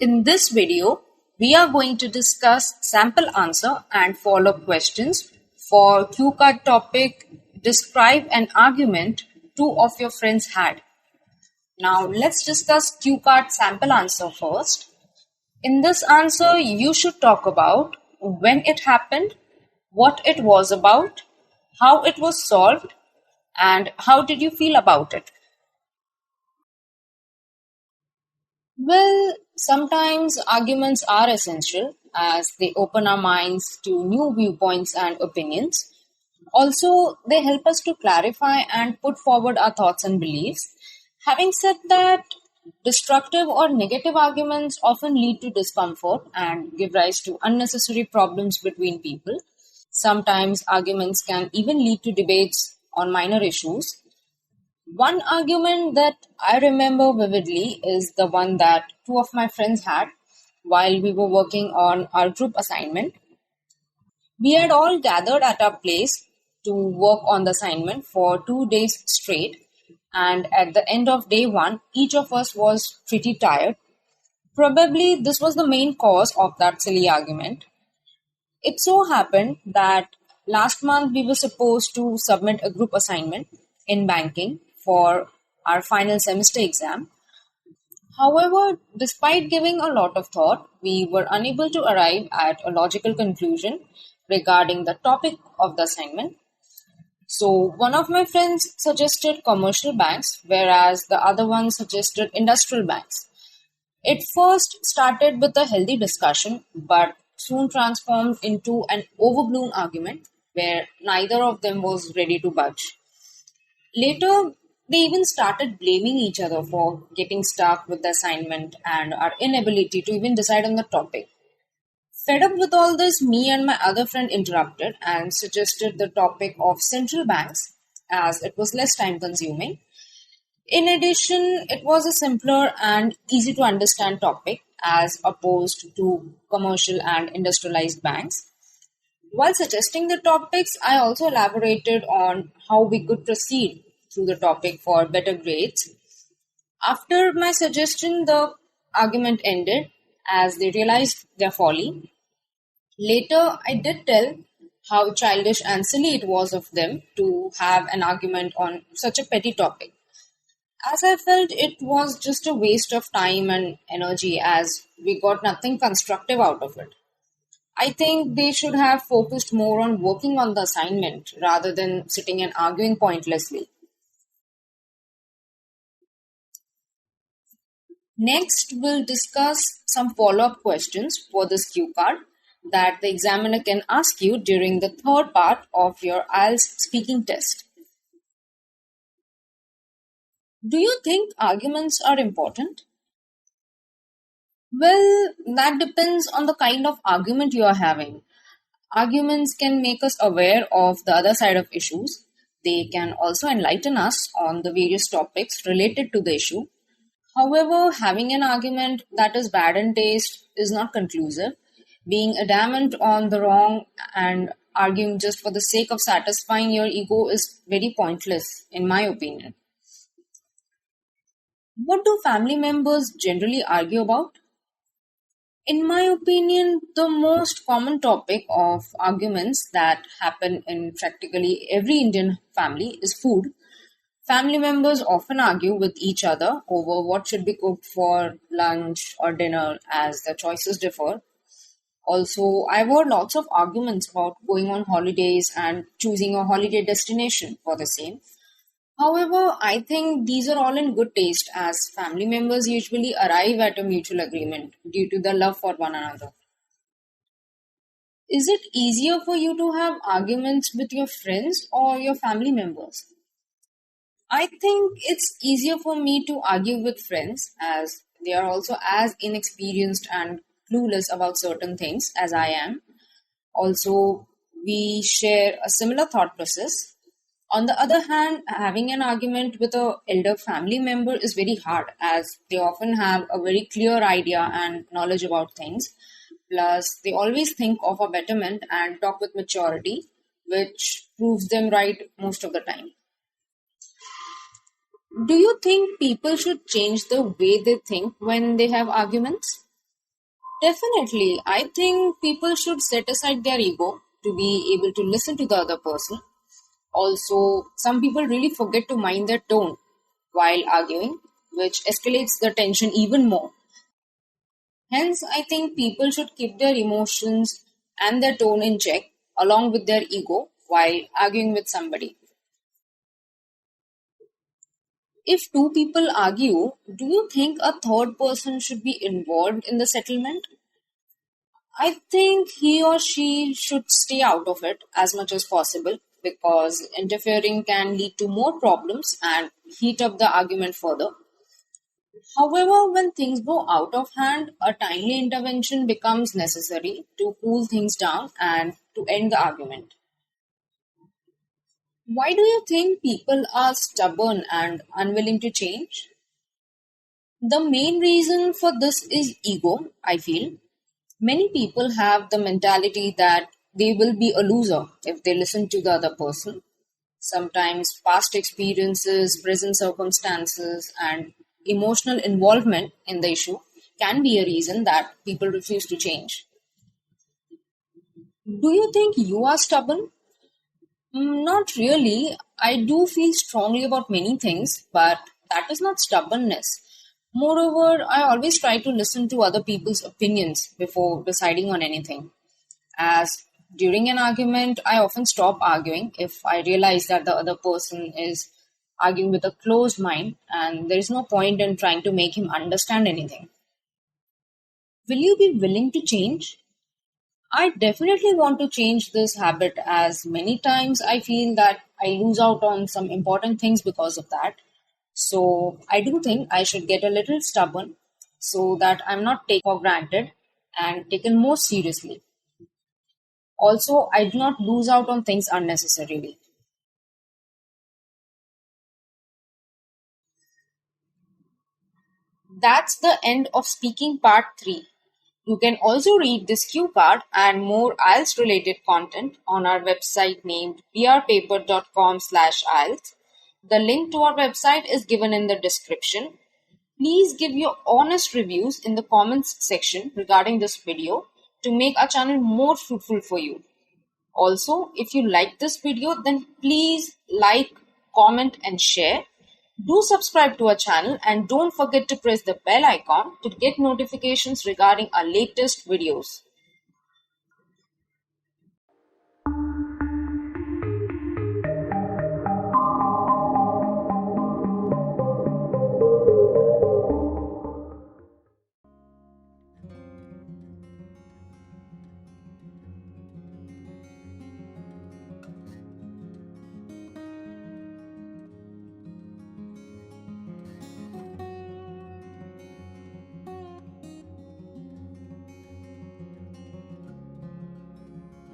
In this video, we are going to discuss sample answer and follow-up questions for cue card topic. Describe an argument two of your friends had. Now let's discuss cue card sample answer first. In this answer, you should talk about when it happened, what it was about, how it was solved, and how did you feel about it. Well, sometimes arguments are essential as they open our minds to new viewpoints and opinions. Also, they help us to clarify and put forward our thoughts and beliefs. Having said that, destructive or negative arguments often lead to discomfort and give rise to unnecessary problems between people. Sometimes arguments can even lead to debates on minor issues. One argument that I remember vividly is the one that two of my friends had while we were working on our group assignment. We had all gathered at our place to work on the assignment for 2 days straight, and at the end of day one, each of us was pretty tired. Probably this was the main cause of that silly argument. It so happened that last month we were supposed to submit a group assignment in banking for our final semester exam. However, despite giving a lot of thought, we were unable to arrive at a logical conclusion regarding the topic of the assignment. So, one of my friends suggested commercial banks, whereas the other one suggested industrial banks. It first started with a healthy discussion, but soon transformed into an overblown argument where neither of them was ready to budge. Later, they even started blaming each other for getting stuck with the assignment and our inability to even decide on the topic. Fed up with all this, me and my other friend interrupted and suggested the topic of central banks as it was less time consuming. In addition, it was a simpler and easy to understand topic as opposed to commercial and industrialized banks. While suggesting the topics, I also elaborated on how we could proceed through the topic for better grades. After my suggestion, the argument ended as they realized their folly. Later, I did tell how childish and silly it was of them to have an argument on such a petty topic, as I felt it was just a waste of time and energy as we got nothing constructive out of it. I think they should have focused more on working on the assignment rather than sitting and arguing pointlessly. Next, we'll discuss some follow-up questions for this cue card that the examiner can ask you during the third part of your IELTS speaking test. Do you think arguments are important? Well, that depends on the kind of argument you are having. Arguments can make us aware of the other side of issues. They can also enlighten us on the various topics related to the issue. However, having an argument that is bad in taste is not conclusive. Being adamant on the wrong and arguing just for the sake of satisfying your ego is very pointless, in my opinion. What do family members generally argue about? In my opinion, the most common topic of arguments that happen in practically every Indian family is food. Family members often argue with each other over what should be cooked for lunch or dinner as the choices differ. Also, I've heard lots of arguments about going on holidays and choosing a holiday destination for the same. However, I think these are all in good taste as family members usually arrive at a mutual agreement due to the love for one another. Is it easier for you to have arguments with your friends or your family members? I think it's easier for me to argue with friends as they are also as inexperienced and clueless about certain things as I am. Also, we share a similar thought process. On the other hand, having an argument with a elder family member is very hard as they often have a very clear idea and knowledge about things. Plus, they always think of a betterment and talk with maturity, which proves them right most of the time. Do you think people should change the way they think when they have arguments? Definitely, I think people should set aside their ego to be able to listen to the other person. Also, some people really forget to mind their tone while arguing, which escalates the tension even more. Hence, I think people should keep their emotions and their tone in check along with their ego while arguing with somebody. If two people argue, do you think a third person should be involved in the settlement? I think he or she should stay out of it as much as possible because interfering can lead to more problems and heat up the argument further. However, when things go out of hand, a timely intervention becomes necessary to cool things down and to end the argument. Why do you think people are stubborn and unwilling to change? The main reason for this is ego, I feel. Many people have the mentality that they will be a loser if they listen to the other person. Sometimes past experiences, present circumstances, and emotional involvement in the issue can be a reason that people refuse to change. Do you think you are stubborn? Not really. I do feel strongly about many things, but that is not stubbornness. Moreover, I always try to listen to other people's opinions before deciding on anything. As during an argument, I often stop arguing if I realize that the other person is arguing with a closed mind and there is no point in trying to make him understand anything. Will you be willing to change? I definitely want to change this habit as many times I feel that I lose out on some important things because of that. So I do think I should get a little stubborn so that I'm not taken for granted and taken more seriously. Also, I do not lose out on things unnecessarily. That's the end of speaking part 3. You can also read this cue card and more IELTS related content on our website named brpaper.com/IELTS. The link to our website is given in the description. Please give your honest reviews in the comments section regarding this video to make our channel more fruitful for you. Also, if you like this video, then please like, comment, and share. Do subscribe to our channel and don't forget to press the bell icon to get notifications regarding our latest videos.